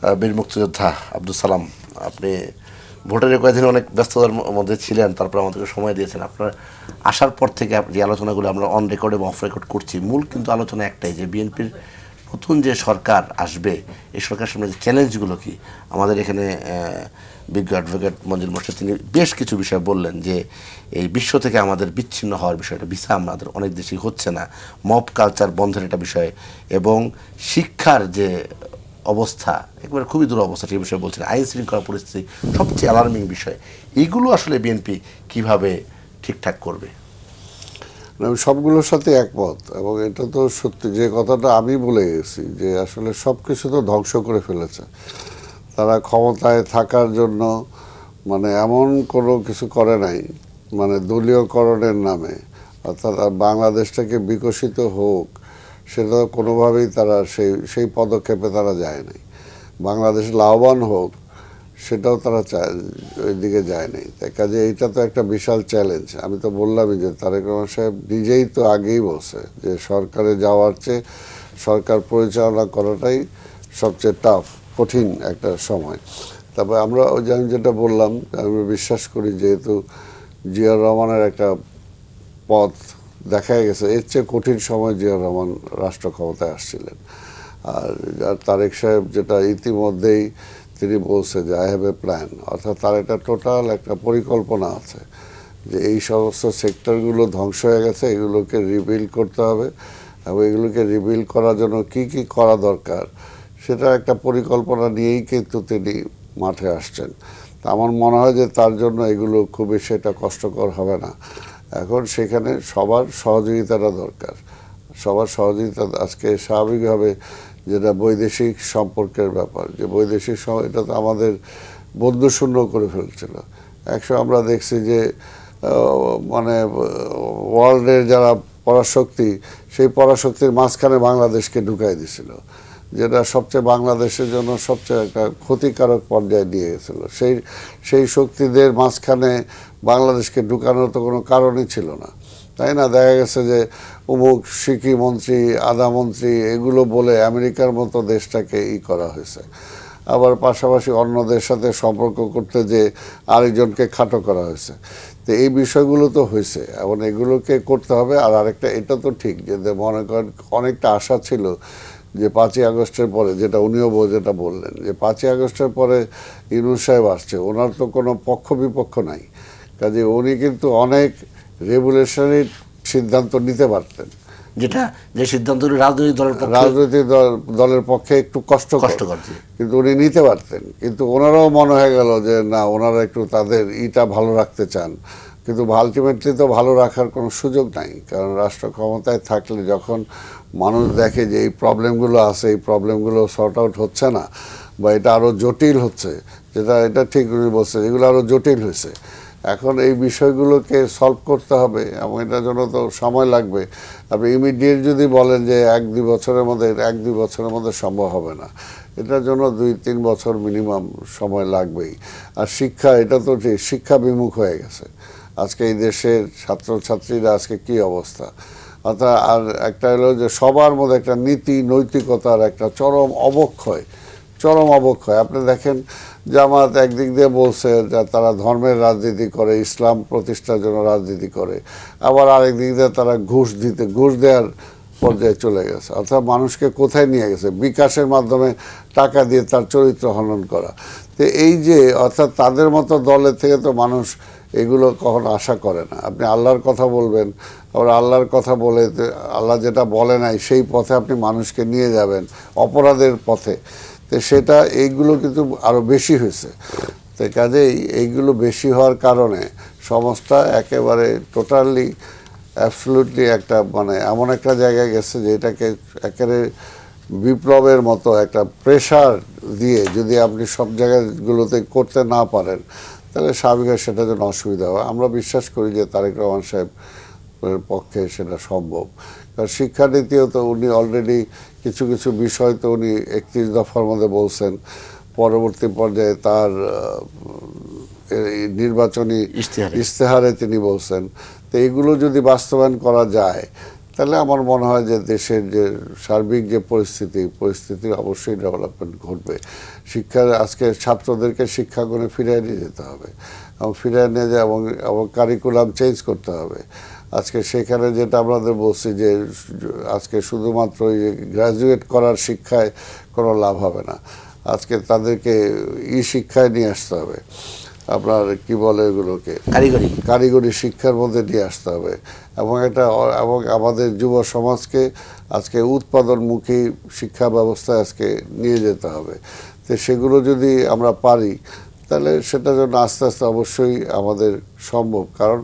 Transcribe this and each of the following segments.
বীর মুক্তিযোদ্ধা আব্দুল সালাম, আপনি ভোটের কয়েকদিন অনেক ব্যস্ততার মধ্যে ছিলেন, তারপর আমাদেরকে সময় দিয়েছেন। আপনার আসার পর থেকে যে আলোচনাগুলো আমরা অন রেকর্ড এবং অফ রেকর্ড করছি, মূল কিন্তু আলোচনা একটাই, যে বিএনপির নতুন যে সরকার আসবে, এই সরকারের সামনে যে চ্যালেঞ্জগুলো কি। আমাদের এখানে বিজ্ঞ অ্যাডভোকেট মঞ্জুর মোর্শেদ তিনি বেশ কিছু বিষয় বললেন, যে এই বিশ্ব থেকে আমাদের বিচ্ছিন্ন হওয়ার বিষয়টা, ভিসা আমাদের অনেক দেশেই হচ্ছে না, মব কালচার বন্ধের একটা বিষয়, এবং শিক্ষার যে অবস্থা একবারে খুবই দুরবস্থা, সেই বিষয়ে বলছেন। আইন শৃঙ্খলা পরিস্থিতি সবচেয়ে অ্যালার্মিং বিষয়। এইগুলো আসলে বিএনপি কিভাবে ঠিকঠাক করবে? আমি সবগুলোর সাথে একমত, এবং এটা তো সত্যি যে কথাটা আমি বলে গেছি, যে আসলে সব কিছু তো ধ্বংস করে ফেলেছে তারা ক্ষমতায় থাকার জন্য। মানে এমন কোনো কিছু করে নাই, মানে দলীয়করণের নামে, অর্থাৎ বাংলাদেশটাকে বিকশিত হোক সেটা কোনোভাবেই তারা সেই পদক্ষেপে তারা যায় নাই। বাংলাদেশ লাভবান হোক সেটাও তারা ওই দিকে যায় নাই। তাই কাজে এইটা তো একটা বিশাল চ্যালেঞ্জ। আমি তো বললামই যে তারেক রহমান সাহেব নিজেই তো আগেই বলছে যে সরকারে যাওয়ার চেয়ে সরকার পরিচালনা করাটাই সবচেয়ে টাফ, কঠিন একটা সময়। তারপরে আমরা ওই যে আমি যেটা বললাম, আমি বিশ্বাস করি যেহেতু জিয়াউর রহমানের একটা পথ দেখা গেছে, এর চেয়ে কঠিন সময় জিয়াউর রহমান রাষ্ট্র ক্ষমতায় আসছিলেন। আর তারেক সাহেব যেটা ইতিমধ্যেই তিনি বলছে যে আই হ্যাভ এ প্ল্যান, অর্থাৎ তার একটা টোটাল একটা পরিকল্পনা আছে যে এই সমস্ত সেক্টরগুলো ধ্বংস হয়ে গেছে, এগুলোকে রিবিল্ড করতে হবে, এবং এগুলোকে রিবিল্ড করার জন্য কি কি করা দরকার সেটা একটা পরিকল্পনা নিয়েই কিন্তু তিনি মাঠে আসছেন। তা আমার মনে হয় যে তার জন্য এগুলো খুব বেশি একটা কষ্টকর হবে না। এখন সেখানে সবার সহযোগিতাটা দরকার, সবার সহযোগিতা। আজকে স্বাভাবিকভাবে যেটা বৈদেশিক সম্পর্কের ব্যাপার, যে বৈদেশিক এটা তো আমাদের বন্ধুশূন্য করে ফেলছিল। আমরা দেখছি যে মানে ওয়ার্ল্ডের যারা পরাশক্তি, সেই পরাশক্তির মাঝখানে বাংলাদেশকে ঢুকাই দিছিল, যেটা সবচেয়ে বাংলাদেশের জন্য সবচেয়ে একটা ক্ষতিকারক পর্যায়ে নিয়ে গেছিল। সেই শক্তিদের মাঝখানে বাংলাদেশকে ঢুকানোর তো কোনো কারণই ছিল না, তাই না? দেখা গেছে যে অমুক সিকি মন্ত্রী, আধা মন্ত্রী, এগুলো বলে আমেরিকার মতো দেশটাকে করা হয়েছে। আবার পাশাপাশি অন্যদের সাথে সম্পর্ক করতে যে আরেকজনকে খাটো করা হয়েছে। তো এই বিষয়গুলো তো হয়েছে, এবং এগুলোকে করতে হবে। আর আরেকটা, এটা তো ঠিক যে মনে করেন অনেকটা আশা ছিল যে 5ই আগস্টের পরে, যেটা উনিও যেটা বললেন, যে 5ই আগস্টের পরে ইউনূস সাহেব আসছে, ওনার তো কোনো পক্ষ বিপক্ষ নাই। কাজে উনি কিন্তু অনেক রেগুলেশনারি সিদ্ধান্ত নিতে পারতেন, যেটা যে সিদ্ধান্তগুলো রাজনৈতিক দলের পক্ষে একটু কষ্টকর, কিন্তু উনি নিতে পারতেন। কিন্তু ওনারাও মনে হয়ে গেল যে না, ওনারা একটু তাদের ভালো রাখতে চান, কিন্তু আলটিমেটলি তো ভালো রাখার কোনো সুযোগ নাই। কারণ রাষ্ট্র ক্ষমতায় থাকলে যখন মানুষ দেখে যে এই প্রবলেমগুলো আছে, এই প্রবলেমগুলো সর্ট আউট হচ্ছে না, বা এটা আরও জটিল হচ্ছে, এটা ঠিক উনি বলছেন, এগুলো আরও জটিল হয়েছে। এখন এই বিষয়গুলোকে সলভ করতে হবে, এবং এটার জন্য তো সময় লাগবে। আপনি ইমিডিয়েট যদি বলেন যে 1-2 বছরের মধ্যে, 1-2 বছরের মধ্যে সম্ভব হবে না। এটার জন্য 2-3 বছর মিনিমাম সময় লাগবেই। আর শিক্ষা, এটা তো ঠিক, শিক্ষা বিমুখ হয়ে গেছে আজকে এই দেশের ছাত্রছাত্রীরা। আজকে কি অবস্থা! অর্থাৎ আর একটা হলো যে সবার মধ্যে একটা নীতি নৈতিকতার একটা চরম অবক্ষয়। আপনি দেখেন জামাত একদিক দিয়ে বলছে যে তারা ধর্মের রাজনীতি করে, ইসলাম প্রতিষ্ঠার জন্য রাজনীতি করে, আবার আরেক দিক দিয়ে তারা ঘুষ দেওয়ার পর্যায়ে চলে গেছে। অর্থাৎ মানুষকে কোথায় নিয়ে গেছে, বিকাশের মাধ্যমে টাকা দিয়ে তার চরিত্র হনন করা। তো এই যে, অর্থাৎ তাদের মতো দলের থেকে তো মানুষ এগুলো কখনো আশা করে না। আপনি আল্লাহর কথা বলবেন, আবার আল্লাহর কথা বলে আল্লাহ যেটা বলে নাই সেই পথে আপনি মানুষকে নিয়ে যাবেন, অপরাধের পথে। তো সেটা এইগুলো কিন্তু আরও বেশি হয়েছে। তো কাজেই এইগুলো বেশি হওয়ার কারণে সমাজটা একেবারে টোটালি অ্যাবসলিউটলি একটা মানে এমন একটা জায়গায় গেছে যে এটাকে একেবারে বিপ্লবের মতো একটা প্রেশার দিয়ে যদি আপনি সব জায়গাগুলোতে করতে না পারেন, তাহলে স্বাভাবিক সেটার জন্য অসুবিধা হয়। আমরা বিশ্বাস করি যে তারেক রহমান সাহেবের পক্ষে সেটা সম্ভব। কারণ শিক্ষানীতিও তো উনি অলরেডি কিছু কিছু বিষয় তো উনি 31 দফার মধ্যে বলছেন, পরবর্তী পর্যায়ে তার নির্বাচনী ইশতেহারে তিনি বলছেন। তো এইগুলো যদি বাস্তবায়ন করা যায়, তাহলে আমার মনে হয় যে দেশের যে সার্বিক যে পরিস্থিতি অবশ্যই ডেভেলপমেন্ট ঘটবে। শিক্ষার আজকে ছাত্রদেরকে শিক্ষাগুণে ফিরিয়ে নিয়ে যেতে হবে এবং ফিরিয়ে নিয়ে যায় এবং কারিকুলাম চেঞ্জ করতে হবে। আজকে সেখানে যেটা আমাদের বলছি যে আজকে শুধুমাত্র গ্র্যাজুয়েট করার শিক্ষায় কোনো লাভ হবে না, আজকে তাদেরকে শিক্ষায় নিয়ে আসতে হবে, আপনার কি বলে এগুলোকে কারিগরি শিক্ষার মধ্যে নিয়ে আসতে হবে এবং এবং আমাদের যুব সমাজকে আজকে উৎপাদনমুখী শিক্ষা ব্যবস্থায় আজকে নিয়ে যেতে হবে। তো সেগুলো যদি আমরা পারি তাহলে সেটা জন্য আস্তে আস্তে অবশ্যই আমাদের সম্ভব। কারণ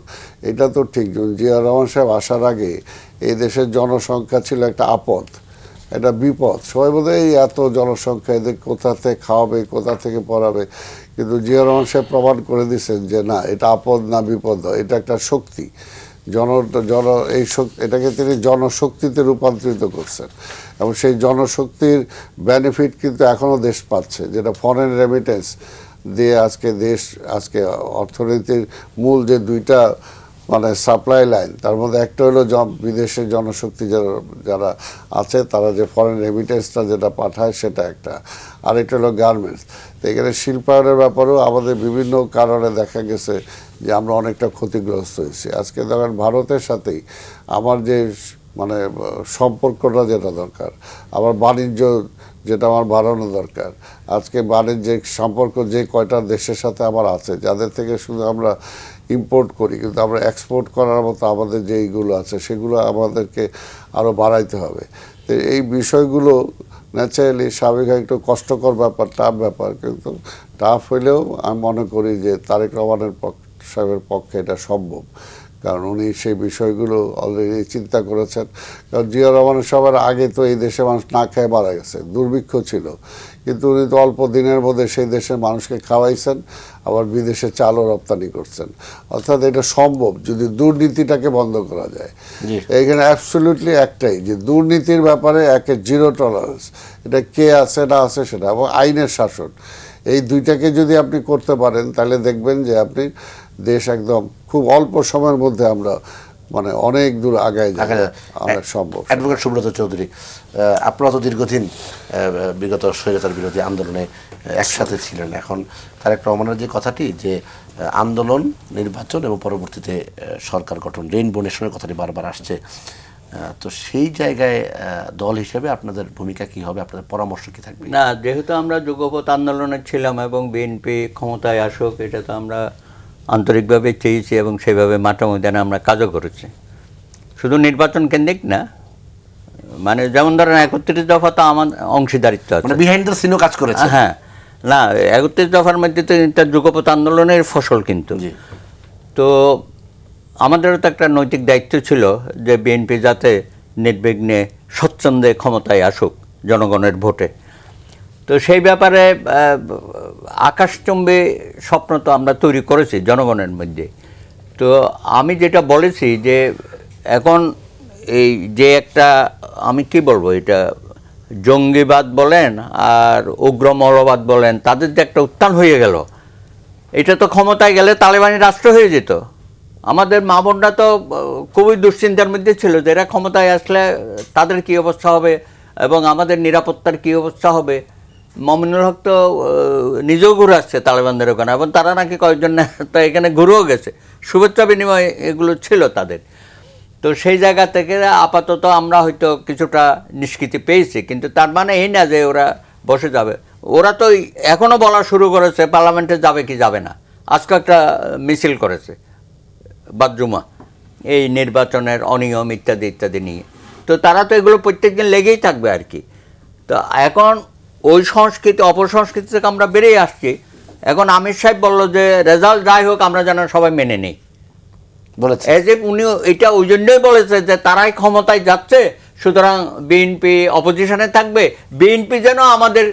এটা তো ঠিক, জিয়াউর রহমান সাহেব আসার আগে এই দেশের জনসংখ্যা ছিল একটা আপদ, এটা বিপদ। সবাই বোধহয় এই এত জনসংখ্যা, এদের কোথা থেকে খাওয়াবে, কোথা থেকে পড়াবে, কিন্তু জিয়াউর রহমান সাহেব প্রমাণ করে দিয়েছেন যে না, এটা আপদ না বিপদ, এটা একটা শক্তি। এটাকে তিনি জনশক্তিতে রূপান্তরিত করছেন এবং সেই জনশক্তির বেনিফিট কিন্তু এখনও দেশ পাচ্ছে, যেটা ফরেন রেমিটেন্স দিয়ে আজকে অর্থনীতির মূল যে দুইটা মানে সাপ্লাই লাইন, তার মধ্যে একটা হলো বিদেশের জনশক্তি যারা আছে তারা যে ফরেন রেমিটেন্সটা যেটা পাঠায় সেটা একটা, আর এটা হলো গার্মেন্টস। তো এখানে শিল্পায়নের ব্যাপারেও আমাদের বিভিন্ন কারণে দেখা গেছে যে আমরা অনেকটা ক্ষতিগ্রস্ত হয়েছি। আজকে দেখেন ভারতের সাথেই আমার যে মানে সম্পর্কটা যেটা দরকার, আমার বাণিজ্য যেটা আমার বাড়ানো দরকার, আজকে বাণিজ্যিক সম্পর্ক যে কয়টা দেশের সাথে আমার আছে, যাদের থেকে শুধু আমরা ইম্পোর্ট করি কিন্তু আমরা এক্সপোর্ট করার মতো আমাদের যেইগুলো আছে সেগুলো আমাদেরকে আরও বাড়াইতে হবে। তো এই বিষয়গুলো ন্যাচারালি স্বাভাবিক একটু কষ্টকর ব্যাপার, টাফ ব্যাপার, কিন্তু টাফ হইলেও আমি মনে করি যে তারেক রহমানের সাহেবের পক্ষে এটা সম্ভব, কারণ উনি সেই বিষয়গুলো অলরেডি চিন্তা করেছেন। কারণ জিয়াউর রহমানের সবার আগে তো এই দেশে মানুষ না খেয়ে মারা গেছে, দুর্ভিক্ষ ছিল, কিন্তু উনি তো অল্প দিনের মধ্যে সেই দেশের মানুষকে খাওয়াইছেন, আবার বিদেশে চালও রপ্তানি করছেন। অর্থাৎ এটা সম্ভব যদি দুর্নীতিটাকে বন্ধ করা যায়। এখানে অ্যাবসলিউটলি একটাই, যে দুর্নীতির ব্যাপারে জিরো টলারেন্স, এটা কে আছে না আছে সেটা, এবং আইনের শাসন, এই দুইটাকে যদি আপনি করতে পারেন তাহলে দেখবেন যে আপনি দেশ একদম খুব অল্প সময়ের মধ্যে আমরা মানে অনেক দূর আগায় অনেক সম্ভব। অ্যাডভোকেট সুব্রত চৌধুরী, আপনারা তো দীর্ঘদিন বিগত স্বৈরাচার বিরোধী আন্দোলনে একসাথে ছিলেন। এখন তারেক রহমানের যে কথাটি যে আন্দোলন, নির্বাচন এবং পরবর্তীতে সরকার গঠন, রেইনবো নেশনের কথাটি বারবার আসছে, তো সেই জায়গায় দল হিসেবে আপনাদের ভূমিকা কি হবে, আপনাদের পরামর্শ কি থাকবে? না, যেহেতু আমরা যুগপৎ আন্দোলনে ছিলাম এবং বিএনপি ক্ষমতায় আসুক এটা তো আমরা আন্তরিকভাবে চেয়েছি এবং সেভাবে মাঠে ময়দানে আমরা কাজও করেছি। শুধু নির্বাচন কেন্দ্রিক না, মানে যেমন ধরেন 31 দফা তো আমার অংশীদারিত্ব আছে, মানে বিহাইন্ড দ্য সিনও কাজ করেছে। হ্যাঁ, না 31 দফার মধ্যে তো এটা যুগপৎ আন্দোলনের ফসল, কিন্তু তো আমাদেরও তো একটা নৈতিক দায়িত্ব ছিল যে বিএনপি যাতে নির্বিঘ্নে স্বচ্ছন্দে ক্ষমতায় আসুক জনগণের ভোটে। তো সেই ব্যাপারে আকাশচুম্বী স্বপ্ন তো আমরা তৈরি করেছি জনগণের মধ্যে। তো আমি যেটা বলেছি যে এখন এই যে একটা, আমি কি বলবো, এটা জঙ্গিবাদ বলেন আর উগ্র মৌলবাদ বলেন, তাদের যে একটা উত্থান হয়ে গেল, এটা তো ক্ষমতায় গেলে তালেবানি রাষ্ট্র হয়ে যেত। আমাদের মা বোনরা তো খুবই দুশ্চিন্তার মধ্যে ছিল যে এরা ক্ষমতায় আসলে তাদের কী অবস্থা হবে এবং আমাদের নিরাপত্তার কী অবস্থা হবে। মমিনুল হক তো নিজেও ঘুরে আসছে তালেবানদের ওখানে, এবং তারা নাকি কয়েকজন তো এখানে ঘুরেও গেছে, শুভেচ্ছা বিনিময় এগুলো ছিল তাদের। তো সেই জায়গা থেকে আপাতত আমরা হয়তো কিছুটা নিষ্কৃতি পেয়েছি, কিন্তু তার মানে এই না যে ওরা বসে যাবে। ওরা তো এখনও বলা শুরু করেছে পার্লামেন্টে যাবে কি যাবে না। আজকে একটা মিছিল করেছে বাদজুমা এই নির্বাচনের অনিয়ম ইত্যাদি ইত্যাদি নিয়ে। তো তারা তো এগুলো প্রত্যেকদিন লেগেই থাকবে আর কি। তো এখন ওই সংস্কৃতি, অপসংস্কৃতি থেকে আমরা বেরিয়ে আসছি। এখন আমির সাহেব বললো যে রেজাল্ট যাই হোক আমরা যেন সবাই মেনে নিই বলেছে। এজ এ উনি এটা ওই জন্যই বলেছে যে তারাই ক্ষমতায় যাচ্ছে, সুতরাং বিএনপি অপোজিশনে থাকবে, বিএনপি যেন আমাদের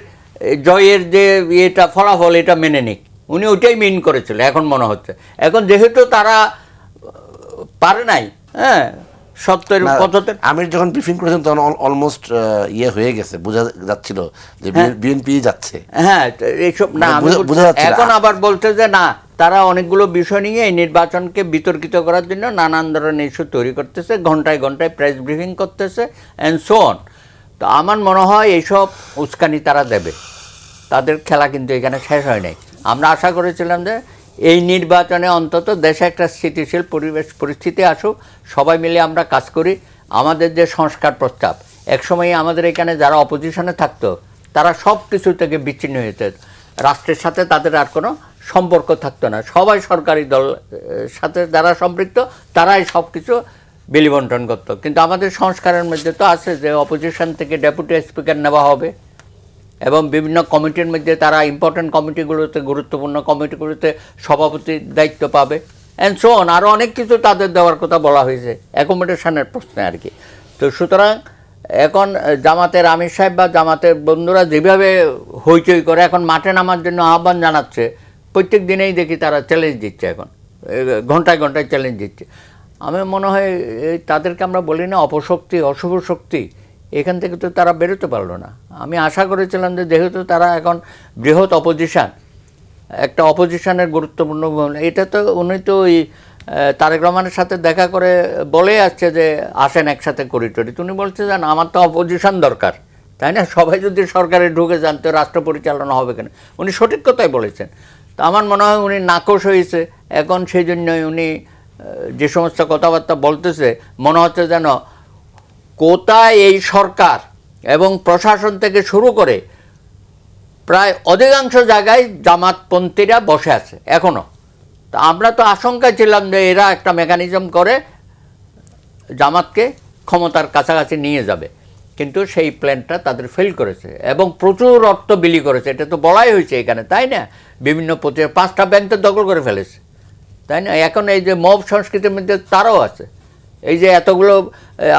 জয়ের যে এটা ফলাফল এটা মেনে নিক। উনি ওইটাই মিন করেছিল এখন মনে হচ্ছে। এখন যেহেতু তারা পারে নাই, হ্যাঁ, সত্যের পথে আমির যখন ব্রিফিং করেছেন তখন অলমোস্ট ইয়ে হয়ে গেছে, বোঝা যাচ্ছিল যে বিএনপি যাচ্ছে। হ্যাঁ, এইসব না, এখন আবার বলছে যে না তারা অনেকগুলো বিষয় নিয়ে এই নির্বাচনকে বিতর্কিত করার জন্য নানান ধরনের ইস্যু তৈরি করতেছে, ঘন্টায় ঘন্টায় প্রেস ব্রিফিং করতেছে অ্যান্ড সো অন। তো আমার মনে হয় এইসব উস্কানি তারা দেবে, তাদের খেলা কিন্তু এখানে শেষ হয় নাই। আমরা আশা করেছিলাম যে এই নির্বাচনে অন্তত দেশে একটা স্থিতিশীল পরিস্থিতি আসুক, সবাই মিলে আমরা কাজ করি। আমাদের যে সংস্কার প্রস্তাব, একসময় আমাদের এখানে যারা অপোজিশনে থাকতো তারা সব কিছু থেকে বিচ্ছিন্ন হয়েছে, রাষ্ট্রের সাথে তাদের আর কোনো সম্পর্ক থাকতো না, সবাই সরকারি দল সাথে যারা সম্পৃক্ত তারাই সব কিছু বিলিবন্টন করতো। কিন্তু আমাদের সংস্কারের মধ্যে তো আছে যে অপোজিশন থেকে ডেপুটি স্পিকার নেওয়া হবে এবং বিভিন্ন কমিটির মধ্যে তারা ইম্পর্টেন্ট কমিটিগুলোতে, গুরুত্বপূর্ণ কমিটিগুলোতে সভাপতির দায়িত্ব পাবে অ্যান্ড সো অন। আরও অনেক কিছু তাদের দেওয়ার কথা বলা হয়েছে অ্যাকোমোডেশনের প্রশ্নে আর কি। তো সুতরাং এখন জামাতের আমির সাহেব বা জামাতের বন্ধুরা যেভাবে হইচই করে এখন মাঠে নামার জন্য আহ্বান জানাচ্ছে, প্রত্যেক দিনেই দেখি তারা চ্যালেঞ্জ দিচ্ছে, এখন ঘন্টায় ঘন্টায় চ্যালেঞ্জ দিচ্ছে। আমি মনে হয় তাদেরকে আমরা বলি না অপশক্তি, অশুভ শক্তি, এখান থেকে তো তারা বেরোতে পারলো না। আমি আশা করেছিলাম যে যেহেতু তারা এখন বৃহৎ অপোজিশন, একটা অপোজিশনের গুরুত্বপূর্ণ, এটা তো উনি তো ওই তারেক রহমানের সাথে দেখা করে বলে আসছে যে আসেন একসাথে করিডোরি। উনি বলছে যে আমার তো অপোজিশন দরকার, তাই না? সবাই যদি সরকারে ঢুকে যান তো রাষ্ট্র পরিচালনা হবে কেন? উনি সঠিক কথাই বলেছেন। তো আমার মনে হয় উনি নাকশ হয়েছে এখন, সেই জন্যই উনি যে সমস্ত কথাবার্তা বলতেছে মনে হচ্ছে যেন কোথায় এই সরকার এবং প্রশাসন থেকে শুরু করে প্রায় অধিকাংশ জায়গায় জামাতপন্থীরা বসে আছে এখনও। তা আমরা তো আশঙ্কায় ছিলাম যে এরা একটা মেকানিজম করে জামাতকে ক্ষমতার কাছাকাছি নিয়ে যাবে, কিন্তু সেই প্ল্যানটা তাদের ফেল করেছে এবং প্রচুর অর্থ বিলি করেছে। এটা তো বলাই হয়েছে এখানে, তাই না? বিভিন্ন 5টা ব্যাংক তো দখল করে ফেলেছে, তাই না? এখন এই যে মব সংস্কৃতির মধ্যে তারাও আছে। এই যে এতগুলো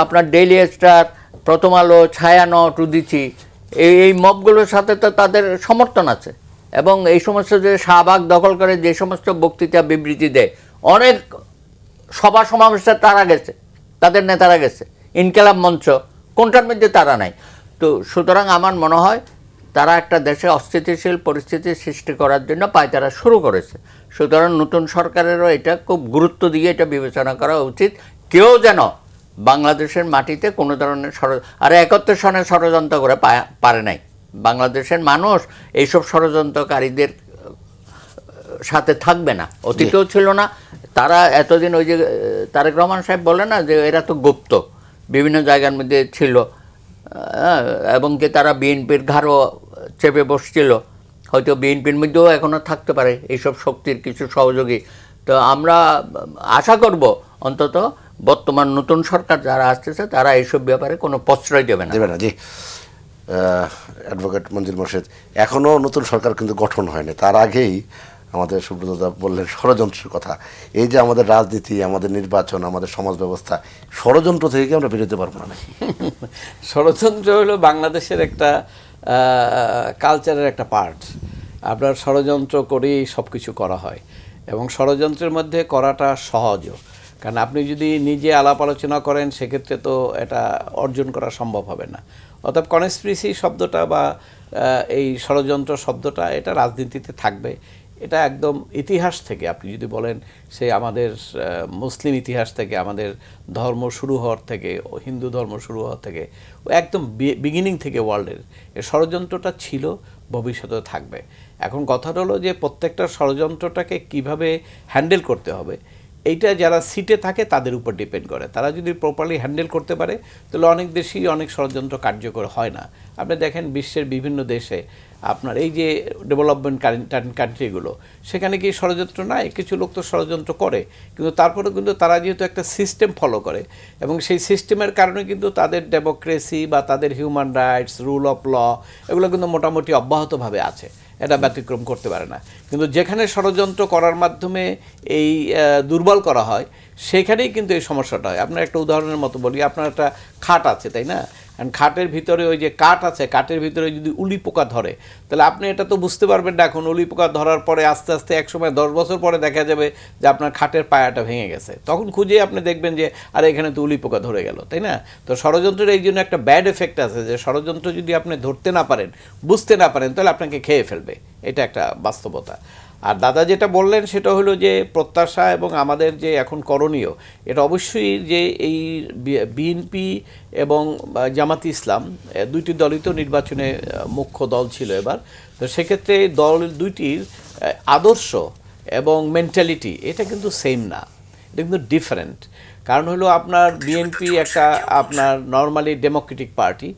আপনার ডেইলি স্টার, প্রথম আলো, ছায়ানট, উদিচি, এই মবগুলোর সাথে তো তাদের সমর্থন আছে। এবং এই সমস্ত যে শাহবাগ দখল করে যে সমস্ত বক্তৃতা বিবৃতি দেয়, অনেক সভা সমাবেশে তারা গেছে, তাদের নেতারা গেছে। ইনকিলাব মঞ্চ, কোনটার মধ্যে তারা নাই? তো সুতরাং আমার মনে হয় তারা একটা দেশে অস্থিতিশীল পরিস্থিতি সৃষ্টি করার জন্য পায়তারা শুরু করেছে। সুতরাং নতুন সরকারেরও এটা খুব গুরুত্ব দিয়ে এটা বিবেচনা করা উচিত, কেউ যেন বাংলাদেশের মাটিতে কোনো ধরনের আর 71 সনে ষড়যন্ত্র করে পারে নাই। বাংলাদেশের মানুষ এইসব ষড়যন্ত্রকারীদের সাথে থাকবে না, অতীতেও ছিল না। তারা এতদিন ওই যে তারেক রহমান সাহেব বলে না যে এরা তো গুপ্ত, বিভিন্ন জায়গার মধ্যে ছিল এবং কি তারা বিএনপির ঘাড়ও চেপে বসছিল। হয়তো বিএনপির মধ্যেও এখনও থাকতে পারে এইসব শক্তির কিছু সহযোগী। তো আমরা আশা করব অন্তত বর্তমান নতুন সরকার যারা আসতেছে তারা এইসব ব্যাপারে কোনো প্রশ্রয় দেবে না। জি, অ্যাডভোকেট মঞ্জুর মোর্শেদ, এখনও নতুন সরকার কিন্তু গঠন হয়নি, তার আগেই আমাদের সুব্রতদা বললেন ষড়যন্ত্রের কথা। এই যে আমাদের রাজনীতি, আমাদের নির্বাচন, আমাদের সমাজ ব্যবস্থা, ষড়যন্ত্র থেকে কি আমরা বেরোতে পারবো না? ষড়যন্ত্র হলো বাংলাদেশের একটা কালচারের একটা পার্ট। আপনার ষড়যন্ত্র করেই সব কিছু করা হয় এবং ষড়যন্ত্রের মধ্যে করাটা সহজও, কারণ আপনি যদি নিজে আলাপ আলোচনা করেন সেক্ষেত্রে তো এটা অর্জন করা সম্ভব হবে না। অর্থাৎ কনস্পিরেসি শব্দটা বা এই ষড়যন্ত্র শব্দটা এটা রাজনীতিতে থাকবে। এটা একদম ইতিহাস থেকে আপনি যদি বলেন, সে আমাদের মুসলিম ইতিহাস থেকে, আমাদের ধর্ম শুরু হওয়ার থেকে, হিন্দু ধর্ম শুরু হওয়ার থেকে, একদম বিগিনিং থেকে ওয়ার্ল্ডের এই ষড়যন্ত্রটা ছিল, ভবিষ্যতেও থাকবে। এখন কথাটা হলো যে প্রত্যেকটা ষড়যন্ত্রটাকে কিভাবে হ্যান্ডেল করতে হবে, এইটা যারা সিটে থাকে তাদের উপর ডিপেন্ড করে। তারা যদি প্রপারলি হ্যান্ডেল করতে পারে তাহলে অনেক দেশেই অনেক ষড়যন্ত্র কার্যকর হয় না। আপনি দেখেন বিশ্বের বিভিন্ন দেশে আপনার এই যে ডেভেলপমেন্ট কান্ট্রিগুলো, সেখানে কি ষড়যন্ত্র নাই? কিছু লোক তো ষড়যন্ত্র করে, কিন্তু তারপরেও কিন্তু তারা যেহেতু একটা সিস্টেম ফলো করে এবং সেই সিস্টেমের কারণে কিন্তু তাদের ডেমোক্রেসি বা তাদের human rights, rule of law এগুলো কিন্তু মোটামুটি অব্যাহতভাবে আছে, এটা ব্যতিক্রম করতে পারে না। কিন্তু যেখানে ষড়যন্ত্র করার মাধ্যমে এই দুর্বল করা হয় সেখানেই কিন্তু এই সমস্যাটা হয়। আপনার একটা উদাহরণের মতো বলি, আপনার একটা খাট আছে, তাই না? কারণ খাটের ভিতরে ওই যে কাঠ আছে, কাঠের ভিতরে যদি উলি পোকা ধরে তাহলে আপনি এটা তো বুঝতে পারবেন না। এখন উলি পোকা ধরার পরে আস্তে আস্তে একসময় 10 বছর পরে দেখা যাবে যে আপনার খাটের পায়াটা ভেঙে গেছে, তখন খুঁজে আপনি দেখবেন যে আরে এখানে তো উলি পোকা ধরে গেল, তাই না? তো ষড়যন্ত্রের এই জন্য একটা ব্যাড এফেক্ট আছে যে ষড়যন্ত্র যদি আপনি ধরতে না পারেন, বুঝতে না পারেন, তাহলে আপনাকে খেয়ে ফেলবে, এটা একটা বাস্তবতা। আর দাদা যেটা বললেন সেটা হলো যে প্রত্যাশা এবং আমাদের যে এখন করণীয়, এটা অবশ্যই যে এই বিএনপি এবং জামাতে ইসলাম দুইটি দলই তো নির্বাচনে মুখ্য দল ছিল এবার। তো সেক্ষেত্রে দল দুইটির আদর্শ এবং মেন্টালিটি এটা কিন্তু সেম না, এটা কিন্তু ডিফারেন্ট। কারণ হলো আপনার বিএনপি একটা আপনার নর্মালি ডেমোক্রেটিক পার্টি,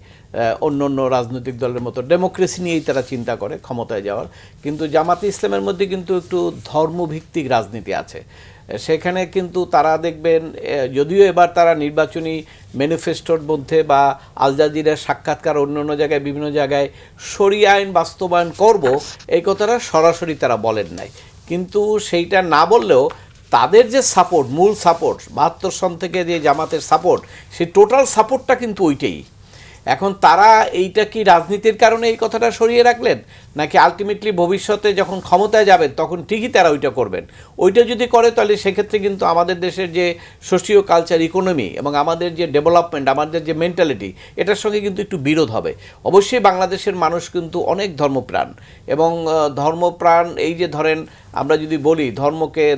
অন্য অন্য রাজনৈতিক দলের মতো ডেমোক্রেসি নিয়েই তারা চিন্তা করে ক্ষমতায় যাওয়ার, কিন্তু জামাতে ইসলামের মধ্যে কিন্তু একটু ধর্মভিত্তিক রাজনীতি আছে। সেখানে কিন্তু তারা দেখবেন, যদিও এবার তারা নির্বাচনী ম্যানিফেস্টোর মধ্যে বা আল জাজিরার সাক্ষাৎকার অন্য অন্য জায়গায় বিভিন্ন জায়গায় শরিয়া আইন বাস্তবায়ন করব এই কথাটা সরাসরি তারা বলেন নাই, কিন্তু সেইটা না বললেও তাদের যে সাপোর্ট, মূল সাপোর্ট 72 সন থেকে যে জামাতের সাপোর্ট, সেই টোটাল সাপোর্টটা কিন্তু ওইটাই। এখন তারা এইটা কি রাজনীতির কারণে এই কথাটা সরিয়ে রাখলেন, নাকি আলটিমেটলি ভবিষ্যতে যখন ক্ষমতায় যাবেন তখন ঠিকই তারা ওইটা করবেন? ওইটা যদি করে তাহলে সেক্ষেত্রে কিন্তু আমাদের দেশের যে সোশিও কালচার ইকোনমি এবং আমাদের যে ডেভেলপমেন্ট, আমাদের যে মেন্টালিটি, এটার সঙ্গে কিন্তু একটু বিরোধ হবে। অবশ্যই বাংলাদেশের মানুষ কিন্তু অনেক ধর্মপ্রাণ, এবং ধর্মপ্রাণ এই যে ধরেন আমরা যদি বলি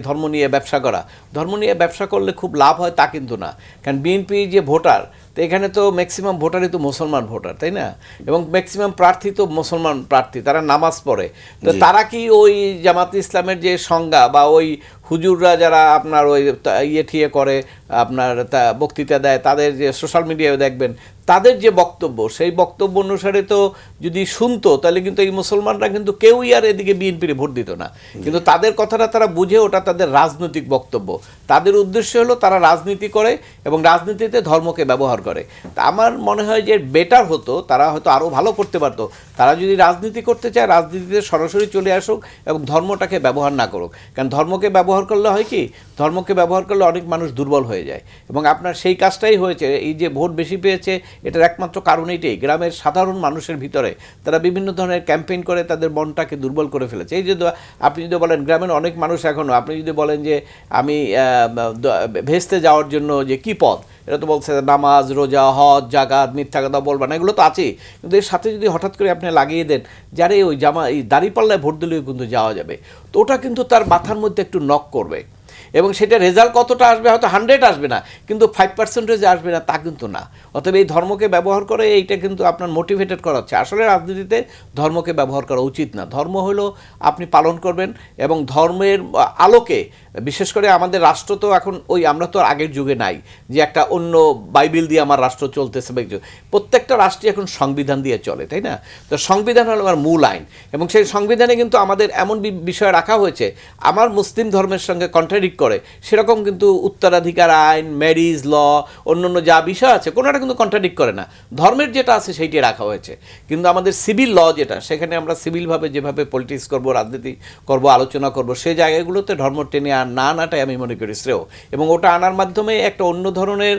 ধর্ম নিয়ে ব্যবসা করা, ধর্ম নিয়ে ব্যবসা করলে খুব লাভ হয় তা কিন্তু না। কারণ বিএনপি যে ভোটার, তো এখানে তো ম্যাক্সিমাম ভোটারই তো মুসলমান ভোটার, তাই না? এবং ম্যাক্সিমাম প্রার্থী তো মুসলমান প্রার্থী, তারা নামাজ পড়ে। তো তারা কি ওই জামাতে ইসলামের যে সংজ্ঞা বা ওই হুজুররা যারা আপনার ওই ঠিয়ে করে আপনার বক্তৃতা দেয়, তাদের যে সোশ্যাল মিডিয়ায় দেখবেন তাদের যে বক্তব্য, সেই বক্তব্য অনুসারে তো যদি শুনতো তাহলে কিন্তু এই মুসলমানরা কিন্তু কেউই আর এদিকে বিএনপির ভোট দিত না। কিন্তু তাদের কথাটা তারা বুঝে, ওটা তাদের রাজনৈতিক বক্তব্য, তাদের উদ্দেশ্য হলো তারা রাজনীতি করে এবং রাজনীতিতে ধর্মকে ব্যবহার করে। তা আমার মনে হয় যে বেটার হতো, তারা হয়তো আরও ভালো করতে পারতো, তারা যদি রাজনীতি করতে চায় রাজনীতিতে সরাসরি চলে আসুক এবং ধর্মটাকে ব্যবহার না করুক। কারণ ধর্মকে ব্যবহার করলে হয় কি, ধর্মকে ব্যবহার করলে অনেক মানুষ দুর্বল হয়ে যায়, এবং আপনার সেই কাজটাই হয়েছে। এই যে ভোট বেশি পেয়েছে এটার একমাত্র কারণ এইটাই, গ্রামের সাধারণ মানুষের ভিতরে তারা বিভিন্ন ধরনের ক্যাম্পেইন করে তাদের মনটাকে দুর্বল করে ফেলেছে। এই যে আপনি যদি বলেন গ্রামের অনেক মানুষ এখনও, আপনি যদি বলেন যে আমি ভেস্তে যাওয়ার জন্য যে কী পথ, এটা তো বলছে নামাজ, রোজা, হজ, জাকাত, মিথ্যা কথা বলবা না, এগুলো তো আছেই। কিন্তু এর সাথে যদি হঠাৎ করে আপনি লাগিয়ে দেন যারে ওই এই দাঁড়িপাল্লায় ভোট দিলেও কিন্তু যাওয়া যাবে, তো ওটা কিন্তু তার মাথার মধ্যে একটু নক করবে, এবং সেটা রেজাল্ট কতটা আসবে, হয়তো 100 আসবে না, কিন্তু 5% আসবে না তা কিন্তু না। অতএব এই ধর্মকে ব্যবহার করে এইটা কিন্তু আপনার মোটিভেটেড করা হচ্ছে। আসলে রাজনীতিতে ধর্মকে ব্যবহার করা উচিত না। ধর্ম হলো আপনি পালন করবেন, এবং ধর্মের আলোকে, বিশেষ করে আমাদের রাষ্ট্র তো এখন ওই, আমরা তো আগের যুগে নাই যে একটা অন্য বাইবেল দিয়ে আমার রাষ্ট্র চলতেছে। প্রত্যেকটা রাষ্ট্রই এখন সংবিধান দিয়ে চলে, তাই না? তো সংবিধান হলো আমার মূল আইন, এবং সেই সংবিধানে কিন্তু আমাদের এমন বিষয় রাখা হয়েছে আমার মুসলিম ধর্মের সঙ্গে কন্ট্রাডিক্ট করে সেরকম কিন্তু উত্তরাধিকার আইন, ম্যারিজ ল, অন্যান্য যা বিষয় আছে কোনোটা কিন্তু কন্ট্রাডিক্ট করে না। ধর্মের যেটা আছে সেইটাই রাখা হয়েছে। কিন্তু আমাদের সিভিল ল যেটা, সেখানে আমরা সিভিলভাবে যেভাবে পলিটিক্স করব, রাজনীতি করব, আলোচনা করব, সেই জায়গাগুলোতে ধর্ম টেনে আনাটাই আমি মনে করি শ্রেয়। এবং ওটা আনার মাধ্যমে একটা অন্য ধরনের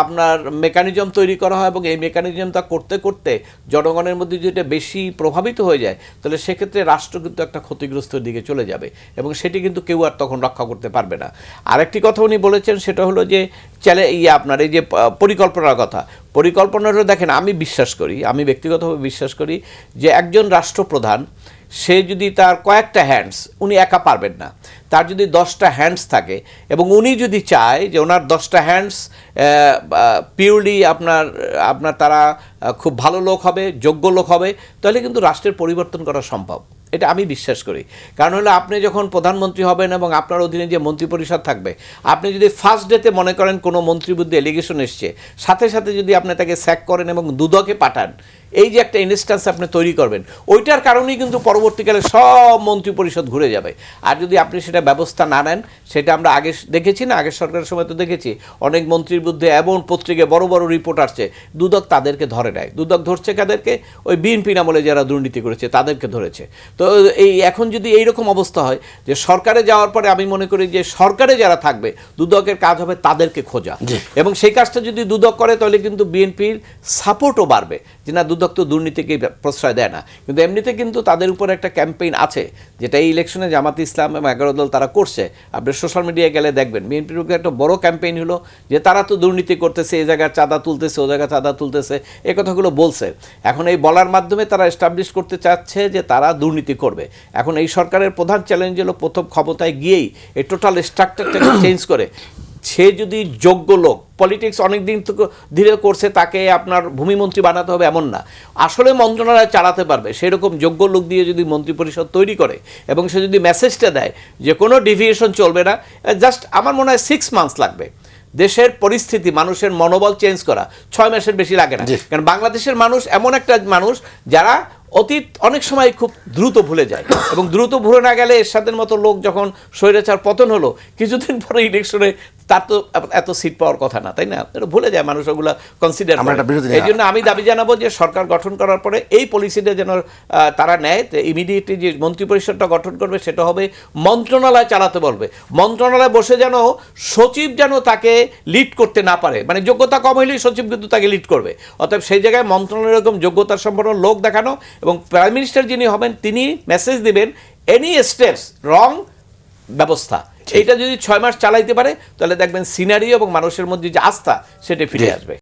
আপনার মেকানিজম তৈরি করা হয়, এবং এই মেকানিজমটা করতে করতে জনগণের মধ্যে যদি এটা বেশি প্রভাবিত হয়ে যায় তাহলে সেক্ষেত্রে রাষ্ট্র কিন্তু একটা ক্ষতিগ্রস্তের দিকে চলে যাবে, এবং সেটি কিন্তু কেউ আর তখন রক্ষা করতে পারবে না। আরেকটি কথা উনি বলেছেন, সেটা হলো যে আপনার এই যে পরিকল্পনার কথা, পরিকল্পনাটা দেখেন, আমি বিশ্বাস করি, আমি ব্যক্তিগতভাবে বিশ্বাস করি যে একজন রাষ্ট্রপ্রধান, সে যদি তার কয়েকটা হ্যান্ডস, উনি একা পারবেন না, তার যদি 10টা হ্যান্ডস থাকে এবং উনি যদি চায় যে ওনার 10টা হ্যান্ডস পিওরলি আপনার তারা খুব ভালো লোক হবে, যোগ্য লোক হবে, তাহলে কিন্তু রাষ্ট্রের পরিবর্তন করা সম্ভব। এটা আমি বিশ্বাস করি। কারণ হলো আপনি যখন প্রধানমন্ত্রী হবেন এবং আপনার অধীনে যে মন্ত্রিপরিষদ থাকবে, আপনি যদি ফার্স্ট ডেতে মনে করেন কোনো মন্ত্রীর বিরুদ্ধে এলিগেশন এসছে, সাথে সাথে যদি আপনি তাকে স্যাক করেন এবং দুদকে পাঠান, এই যে একটা ইনস্ট্যান্স আপনি তৈরি করবেন, ওইটার কারণেই কিন্তু পরবর্তীকালে সব মন্ত্রিপরিষদ ঘুরে যাবে। আর যদি আপনি সেটা ব্যবস্থা না নেন, সেটা আমরা আগে দেখেছি না, আগের সরকারের সময় তো দেখেছি অনেক মন্ত্রীর বিরুদ্ধে এমন পত্রিকায় বড় বড় রিপোর্ট আসছে, দুদক তাদেরকে ধরে নেয়। দুদক ধরছে কাদেরকে? ওই বিএনপি আমলে যারা দুর্নীতি করেছে তাদেরকে ধরেছে। তো এই এখন যদি এইরকম অবস্থা হয় যে সরকারে যাওয়ার পরে, আমি মনে করি যে সরকারে যারা থাকবে দুদকের কাজ হবে তাদেরকে খোঁজা, এবং সেই কাজটা যদি দুদক করে তাহলে কিন্তু বিএনপির সাপোর্টও বাড়বে। যে না দুদক তো দুর্নীতিকে প্রশ্রয় দেয় না, কিন্তু এমনিতে কিন্তু তাদের উপর একটা ক্যাম্পেইন আছে, যেটা এই ইলেকশনে জামাত ইসলাম এবং 11 দল তারা করছে। আপনি সোশ্যাল মিডিয়ায় গেলে দেখবেন বিএনপির উপরে একটা বড় ক্যাম্পেইন হলো যে তারা তো দুর্নীতি করতেছে, এই জায়গায় চাঁদা তুলতেছে, ও জায়গায় চাঁদা তুলতেছে, এই কথাগুলো বলছে। এখন এই বলার মাধ্যমে তারা এস্টাবলিশ করতে চাচ্ছে যে তারা দুর্নীতি করবে। এখন এই সরকারের প্রধান চ্যালেঞ্জ হলো প্রথম ক্ষমতায় গিয়েই এই টোটাল স্ট্রাকচারটাকে চেঞ্জ করে সে যদি যোগ্য লোক, পলিটিক্স অনেক দিন ধীরে করছে, তাকে আপনার ভূমিমন্ত্রী বানাতে হবে এমন না, আসলে মন্ত্রণালয় চালাতে পারবে সেরকম যোগ্য লোক দিয়ে যদি মন্ত্রিপরিষদ তৈরি করে এবং সে যদি মেসেজটা দেয় যে কোনো ডিভিয়েশন চলবে না, জাস্ট আমার মনে হয় 6 মান্থস লাগবে দেশের পরিস্থিতি, মানুষের মনোবল চেঞ্জ করা 6 মাসের বেশি লাগে না। কারণ বাংলাদেশের মানুষ এমন একটা মানুষ যারা অতীত অনেক সময় খুব দ্রুত ভুলে যায়, এবং দ্রুত ভুলে না গেলে এরশাদের মতো লোক যখন স্বৈরাচার পতন হলো কিছুদিন পরে ইলেকশনে তার তো এত সিট পাওয়ার কথা না, তাই না? এটা ভুলে যায় মানুষ, ওগুলো কনসিডার করে। এই জন্য আমি দাবি জানাবো যে সরকার গঠন করার পরে এই পলিসিটা যেন তারা নেয়, ইমিডিয়েটলি যে মন্ত্রিপরিষদটা গঠন করবে সেটা হবে মন্ত্রণালয় চালাতে বলবে। মন্ত্রণালয় বসে যেন সচিব যেন তাকে লিড করতে না পারে, মানে যোগ্যতা কম হলেই সচিব কিন্তু তাকে লিড করবে। অতএব সেই জায়গায় মন্ত্রণালয়ের এরকম যোগ্যতার সম্পন্ন লোক দেখানো, এবং প্রাইম মিনিস্টার যিনি হবেন তিনি মেসেজ দিবেন এনি স্টেপস রং ব্যবস্থা, এইটা যদি 6 মাস চালাইতে পারে তাহলে দেখবেন সিনারিও এবং মানুষের মধ্যে যে আস্থা সেটা ফিরে আসবে।